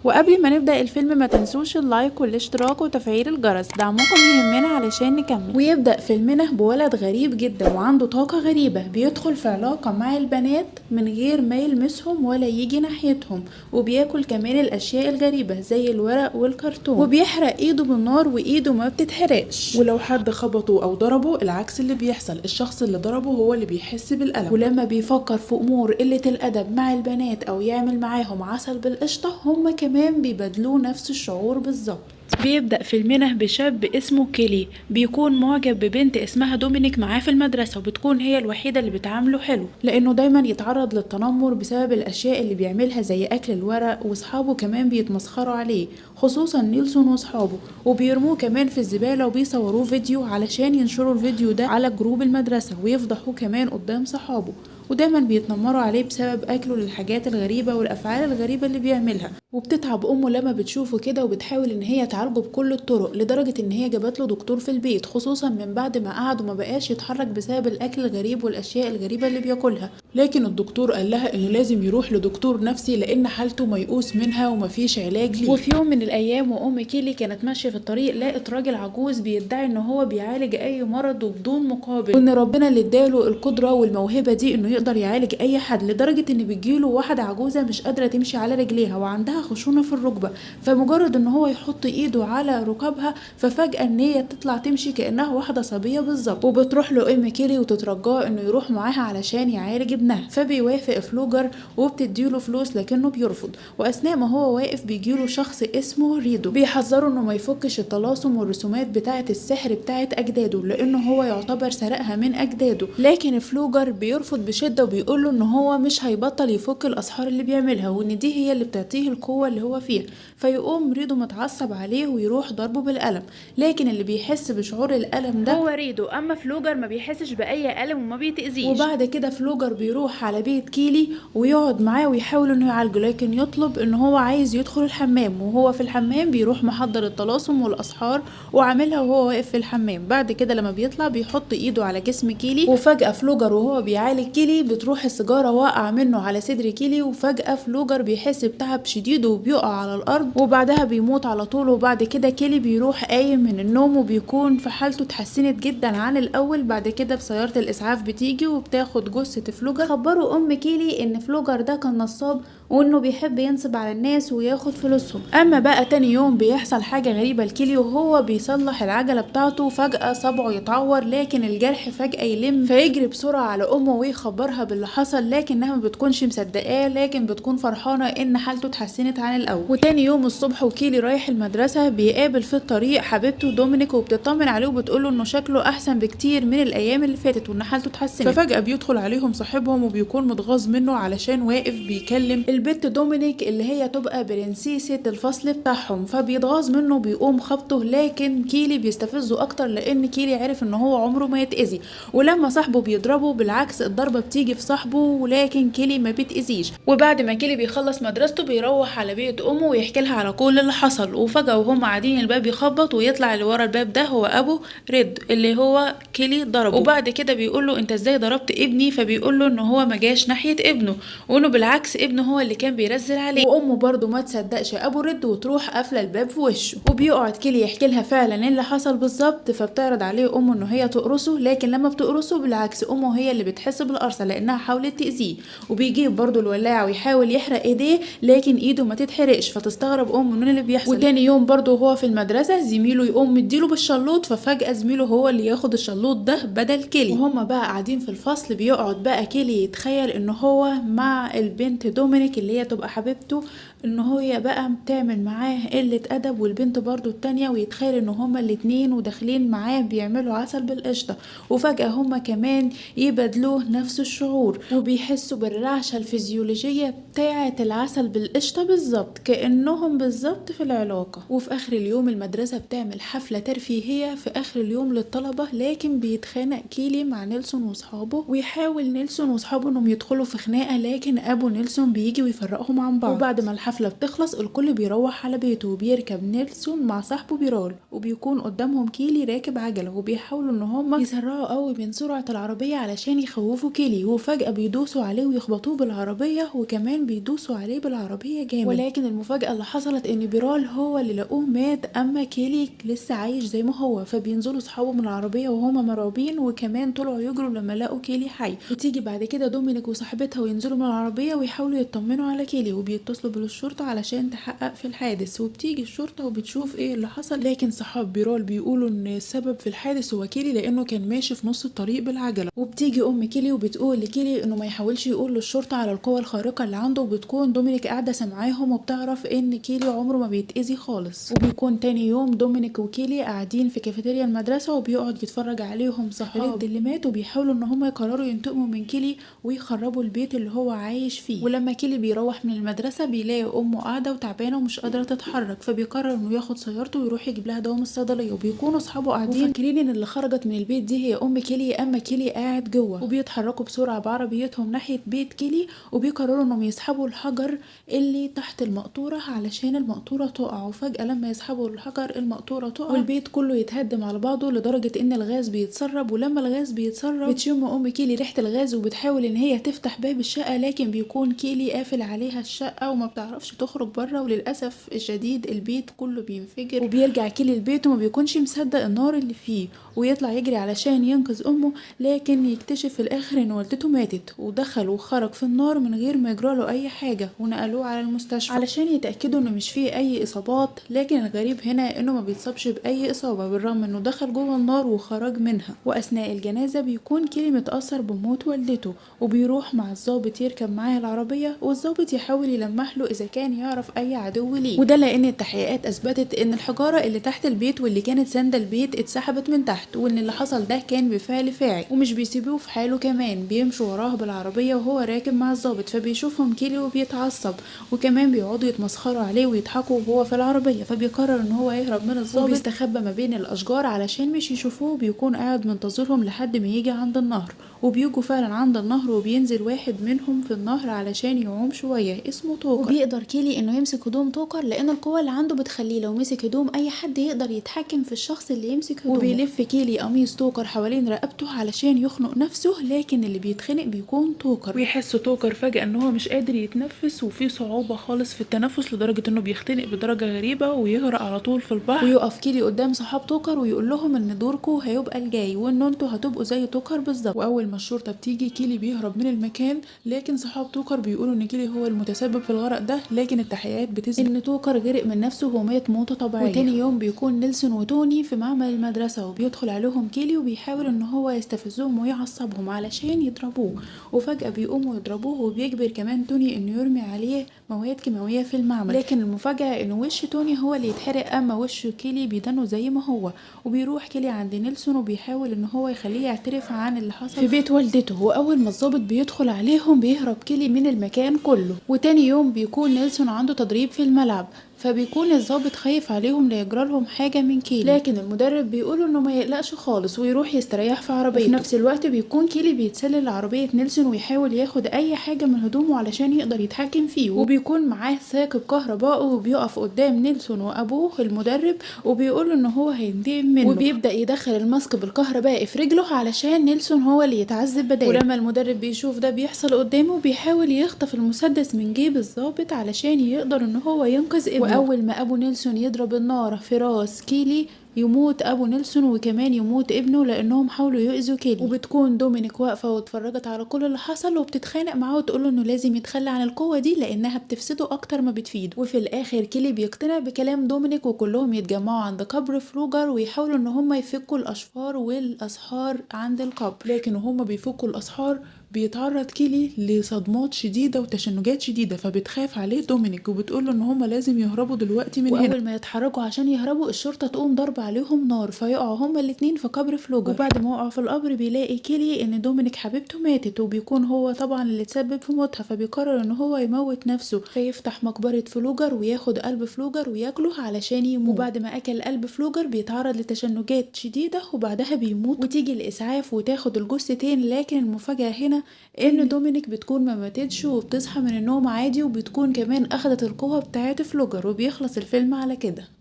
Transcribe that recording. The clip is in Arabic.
وقبل ما نبدأ الفيلم ما تنسوش اللايك والاشتراك وتفعيل الجرس، دعمكم يهمنا علشان نكمل. ويبدأ فيلمنا بولد غريب جدا وعنده طاقة غريبة، بيدخل في علاقة مع البنات من غير ما يلمسهم ولا يجي ناحيتهم، وبياكل كمان الأشياء الغريبة زي الورق والكرتون، وبيحرق ايده بالنار وايده ما بتتحرقش. ولو حد خبطه او ضربه العكس اللي بيحصل، الشخص اللي ضربه هو اللي بيحس بالألم. ولما بيفكر في امور قلة الادب مع البنات او يعمل معاهم عسل بالقشطة، هما كمان بيبادلوه نفس الشعور بالظبط. بيبدأ فيلمنا بشاب اسمه كيلي، بيكون معجب ببنت اسمها دومينيك معاه في المدرسة، وبتكون هي الوحيدة اللي بتعامله حلو، لأنه دايما يتعرض للتنمر بسبب الأشياء اللي بيعملها زي أكل الورق، وصحابه كمان بيتمسخروا عليه، خصوصا نيلسون وصحابه، وبيرموه كمان في الزبالة وبيصوروه فيديو علشان ينشروا الفيديو ده على جروب المدرسة ويفضحوه كمان قدام صحابه، ودايما بيتنمروا عليه بسبب أكله للحاجات الغريبة والأفعال الغريبة اللي بيعملها. وبتتعب أمه لما بتشوفه كده، وبتحاول إن هي تعالجه بكل الطرق، لدرجة إن هي جابت له دكتور في البيت، خصوصا من بعد ما قعد وما بقاش يتحرك بسبب الأكل الغريب والأشياء الغريبة اللي بياكلها. لكن الدكتور قال لها انه لازم يروح لدكتور نفسي لان حالته ميؤوس منها ومفيش علاج ليه. وفي يوم من الايام وام كيلي كانت ماشيه في الطريق، لقت راجل عجوز بيدعي ان هو بيعالج اي مرض وبدون مقابل، وان ربنا اللي اداله القدره والموهبه دي انه يقدر يعالج اي حد، لدرجه ان بيجيله واحده عجوزه مش قادره تمشي على رجليها وعندها خشونه في الركبه، فمجرد ان هو يحط ايده على ركبها ففجاه ان هي تطلع تمشي كانها واحده صبيه بالظبط. وبتروح له ام كيلي وتترجاه انه يروح معاها علشان يعالج ابنها، فبيوافق فلوجر وبتديله فلوس لكنه بيرفض. واثناء ما هو واقف بيجيله شخص اسمه ريدو، بيحذره انه ما يفكش الطلاسم والرسومات بتاعه السحر بتاعه اجداده، لانه هو يعتبر سرقها من اجداده. لكن فلوجر بيرفض بشده وبيقوله ان هو مش هيبطل يفك الاسحار اللي بيعملها، وان دي هي اللي بتعطيه القوه اللي هو فيها. فيقوم ريدو متعصب عليه ويروح ضربه بالقلم، لكن اللي بيحس بشعور الالم ده هو ريدو، اما فلوجر ما بيحسش باي الم وما بيتاذيش. وبعد كده فلوجر بيروح على بيت كيلي ويقعد معاه ويحاول انه يعالجه، لكن يطلب ان هو عايز يدخل الحمام، وهو في الحمام بيروح محضر الطلاسم والاسحار وعاملها وهو واقف في الحمام. بعد كده لما بيطلع بيحط ايده على جسم كيلي، وفجأة فلوجر وهو بيعالج كيلي بتروح السيجارة واقع منه على صدر كيلي، وفجأة فلوجر بيحس بتعب شديد وبيقع على الارض، وبعدها بيموت على طول. وبعد كده كيلي بيروح قايم من النوم وبيكون في حالته اتحسنت جدا عن الاول. بعد كده سيارة الاسعاف بتيجي وبتاخد جثة فلوجر. خبروا ام كيلي ان فلوجر ده كان نصاب وانه بيحب ينصب على الناس وياخد فلوسهم. اما بقى تاني يوم بيحصل حاجة غريبة لكيلي، وهو بيصلح العجلة بتاعته فجأة صبعه يتعور، لكن الجرح فجأة يلم، فيجري بسرعة على امه ويخبرها باللي حصل، لكنها ما بتكونش مصدقاه، لكن بتكون فرحانة ان حالته اتحسنت عن الاول. وتاني يوم الصبح وكيلي رايح المدرسة، بيقابل في الطريق حبيبته دومينيك، وبتطمن عليه وبتقوله انه شكله احسن بكتير من الايام اللي فاتت وان حالته اتحسنت. ففجأة بيدخل عليهم صاحبهم وبيكون متغاظ منه علشان واقف بيكلم البت دومينيك اللي هي تبقى برنسيسة الفصل بتاعهم، فبيتغاظ منه بيقوم خبطه، لكن كيلي بيستفزه اكتر لان كيلي عرف ان هو عمره ما يتأذي. ولما صاحبه بيضربه بالعكس الضربة بتيجي في صاحبه، ولكن كيلي ما بيتأذيش. وبعد ما كيلي بيخلص مدرسته بيروح على بيت امه ويحكي لها على كل اللي حصل. وفجأة وهم قاعدين الباب يخبط، ويطلع اللي ورا الباب ده هو ابو ريد اللي هو كيلي ضربه. وبعد كده بيقول له انت ازاي ضربت ابني؟ فبيقول له ان هو ما جاش ناحية ابنه، وانه بالعكس ابنه هو اللي كان بيرزل عليه. وامه برضو ما تصدقش ابو رد وتروح قافله الباب في وشه. وبيقعد كيلي يحكي لها فعلا اللي حصل بالظبط، فبتعرض عليه امه انه هي تقرصه، لكن لما بتقرصه بالعكس امه هي اللي بتحس بالقرصه لانها حاولت تاذيه. وبيجيب برضو الولاعه ويحاول يحرق ايديه، لكن ايده ما تتحرقش، فتستغرب امه من اللي بيحصل. وتاني يوم برضو وهو في المدرسه زميله يقوم مديله بالشلوط، ففجاه زميله هو اللي ياخد الشلوط ده بدل كيلي. وهما بقى قاعدين في الفصل بيقعد بقى كيلي يتخيل ان هو مع البنت دومينيك اللي هي تبقى حبيبته، ان هي بقى بتعمل معاه قلة ادب، والبنت برضو التانية، ويتخيل ان هما الاتنين وداخلين معاه بيعملوا عسل بالقشطة، وفجأة هما كمان يبادلوه نفس الشعور، وبيحسوا بالرعشة الفيزيولوجية بتاعة العسل بالقشطة بالظبط، كأنهم بالظبط في العلاقة. وفي اخر اليوم المدرسة بتعمل حفلة ترفيهية في اخر اليوم للطلبة، لكن بيتخانق كيلي مع نيلسون واصحابه، ويحاول نيلسون واصحابه انهم يدخلوا في خناقه، لكن ابو نيلسون بيجي ويفرقهم عن بعض. وبعد ما الحفله بتخلص الكل بيروح على بيته، وبيركب نيلسون مع صاحبه بيرال، وبيكون قدامهم كيلي راكب عجله، وبيحاولوا ان هم يسرعوا قوي من سرعه العربيه علشان يخوفوا كيلي، وفجاه بيدوسوا عليه ويخبطوه بالعربيه، وكمان بيدوسوا عليه بالعربيه جامد. ولكن المفاجاه اللي حصلت ان بيرال هو اللي لقوه مات، اما كيلي لسه عايش زي ما هو. فبينزلوا اصحابه من العربيه وهما مرعوبين، وكمان طلعوا يجروا لما لقوا كيلي حي. وتيجي بعد كده دومينيك وصاحبتها وينزلوا من العربيه ويحاولوا يطمنوا على كيلي، وبيتصلوا بالشرطه علشان تحقق في الحادث. وبتيجي الشرطه وبتشوف ايه اللي حصل، لكن صحاب بيرال بيقولوا ان السبب في الحادث هو كيلي، لانه كان ماشي في نص الطريق بالعجله. وبتيجي ام كيلي وبتقول لكيلي انه ما يحاولش يقول للشرطه على القوه الخارقه اللي عنده، وبتكون دومينيك قاعده سامعاهم وبتعرف ان كيلي عمره ما بيتاذي خالص. وبيكون تاني يوم دومينيك وكيلي قاعدين في كافيتيريا المدرسه، وبيقعد يتفرج عليهم صحاب اللي مات، وبيحاولوا ان هم يقرروا ينتقموا من كيلي ويخربوا البيت اللي هو عايش فيه. ولما كيلي بيروح من المدرسه بيلاقي امه قاعده وتعبانه ومش قادره تتحرك، فبيقرر انه ياخد سيارته ويروح يجيب لها دواء من الصيدليه. وبيكونوا اصحابه قاعدين فاكرين ان اللي خرجت من البيت دي هي ام كيلي، اما كيلي قاعد جوه. وبيتحركوا بسرعه بعربيتهم ناحيه بيت كيلي، وبيقرروا انهم يسحبوا الحجر اللي تحت المقطوره علشان المقطوره تقع. وفجاه لما يسحبوا الحجر المقطوره تقع، والبيت كله يتهدم على بعضه لدرجه ان الغاز بيتسرب. ولما الغاز بيتسرب بتشم ام كيلي ريحه الغاز، وبتحاول ان هي تفتح باب الشقه، لكن بيكون كيلي قافل عليها الشقه وما بتعرفش تخرج بره. وللاسف الشديد البيت كله بينفجر، وبيرجع كيلي البيت وما بيكونش مصدق النار اللي فيه، ويطلع يجري علشان ينقذ امه، لكن يكتشف في الاخر ان والدته ماتت، ودخل وخرج في النار من غير ما يجراله اي حاجه. ونقلوه على المستشفى علشان يتاكدوا انه مش فيه اي اصابات، لكن الغريب هنا انه ما بيتصابش باي اصابه بالرغم انه دخل جوه النار وخرج منها. واثناء الجنازه بيكون كيلي متاثر بموت والدته، وبيروح مع الضابط يركب معاه العربيه، والضابط يحاول يلمح له اذا كان يعرف اي عدو ليه. وده لان التحقيقات اثبتت ان الحجاره اللي تحت البيت واللي كانت ساندة البيت اتسحبت من تحت، وان اللي حصل ده كان بفعل فاعل. ومش بيسيبوه في حاله، كمان بيمشوا وراه بالعربيه وهو راكب مع الضابط، فبيشوفهم كيلي وبيتعصب، وكمان بيقعدوا يتمسخروا عليه ويضحكوا وهو في العربيه. فبيقرر ان هو يهرب من الضابط، وبيستخبى ما بين الاشجار علشان مش يشوفوه. بيكون قاعد منتظرهم لحد ما يجي عند النهر، وبيجوا فعلا عند النهر، وبينزل واحد منهم في النهر علشان يعوم شويه اسمه توكر. وبيقدر كيلي انه يمسك هدوم توكر، لان القوه اللي عنده بتخليه لو مسك هدوم اي حد يقدر يتحكم في الشخص اللي يمسك هدومه. وبيلف كيلي قميص توكر حوالين رقبته علشان يخنق نفسه، لكن اللي بيتخنق بيكون توكر. ويحس توكر فجأة ان هو مش قادر يتنفس، وفي صعوبة خالص في التنفس لدرجة انه بيختنق بدرجة غريبة ويغرق على طول في البحر. ويقف كيلي قدام صحاب توكر ويقول لهم ان دوركم هيبقى الجاي، وان انتوا هتبقوا زي توكر بالظبط. واول ما الشرطة بتيجي كيلي بيهرب من المكان، لكن صحاب توكر بيقولوا ان كيلي هو المتسبب في الغرق ده، لكن التحقيقات بتثبت ان توكر غرق من نفسه ومات موتة طبيعية. وتاني يوم بيكون نيلسون وتوني في معمل المدرسة، وبيدخل عليهم كيلي وبيحاول ان هو يستفزهم ويعصبهم علشان يضربوه. وفجأة بيقوموا يضربوه، وبيجبر كمان توني انه يرمي عليه مواد كيماوية في المعمل، لكن المفاجأة ان وش توني هو اللي يتحرق، اما وش كيلي بيدنه زي ما هو. وبيروح كيلي عند نيلسون وبيحاول ان هو يخليه يعترف عن اللي حصل في بيت والدته. واول ما الضابط بيدخل عليهم بيهرب كيلي من المكان كله. وتاني يوم بيكون نيلسون عنده تدريب في الملعب، فبيكون الضابط خايف عليهم ليجرى لهم حاجه من كيلي، لكن المدرب بيقول انه ما يقلقش خالص ويروح يستريح في عربيته. في نفس الوقت بيكون كيلي بيتسلل لعربيه نيلسون ويحاول ياخد اي حاجه من هدومه علشان يقدر يتحكم فيه. وبيكون معاه ثاقب كهربائي، وبيقف قدام نيلسون وابوه المدرب وبيقول انه هو هينتقم منه، وبيبدا يدخل الماسك بالكهربائي في رجله علشان نيلسون هو اللي يتعذب بداله. ولما المدرب بيشوف ده بيحصل قدامه بيحاول يخطف المسدس من جيب الضابط علشان يقدر ان هو ينقذ ابنه. واول ما ابو نيلسون يضرب النار في راس كيلي يموت ابو نيلسون، وكمان يموت ابنه لانهم حاولوا يؤذوا كيلي. وبتكون دومينيك واقفه واتفرجت على كل اللي حصل، وبتتخانق معاه وتقول له انه لازم يتخلى عن القوه دي لانها بتفسده اكتر ما بتفيده. وفي الاخر كيلي بيقتنع بكلام دومينيك، وكلهم يتجمعوا عند قبر فلوجر ويحاولوا ان هم يفكوا الاشفار والاسحار عند القبر. لكن وهم بيفكوا الاسحار بيتعرض كيلي لصدمات شديدة وتشنجات شديدة، فبتخاف عليه دومينيك وبتقوله ان هما لازم يهربوا دلوقتي من هنا. واول ما يتحركوا عشان يهربوا الشرطة تقوم ضربة عليهم نار، فيقعوا هما الاتنين في قبر فلوجر. وبعد ما وقعوا في القبر بيلاقي كيلي ان دومينيك حبيبته ماتت، وبيكون هو طبعا اللي تسبب في موتها، فبيقرر ان هو يموت نفسه، فيفتح مقبرة فلوجر وياخد قلب فلوجر وياكله علشان يموت. وبعد ما اكل قلب فلوجر بيتعرض لتشنجات شديدة وبعدها بيموت. وتيجي الاسعاف وتاخد الجثتين، لكن المفاجأة هنا فيها ان دومينيك بتكون ما ماتتش وبتصحى من النوم عادي، وبتكون كمان اخدت القوة بتاعت فلوجر، وبيخلص الفيلم على كده.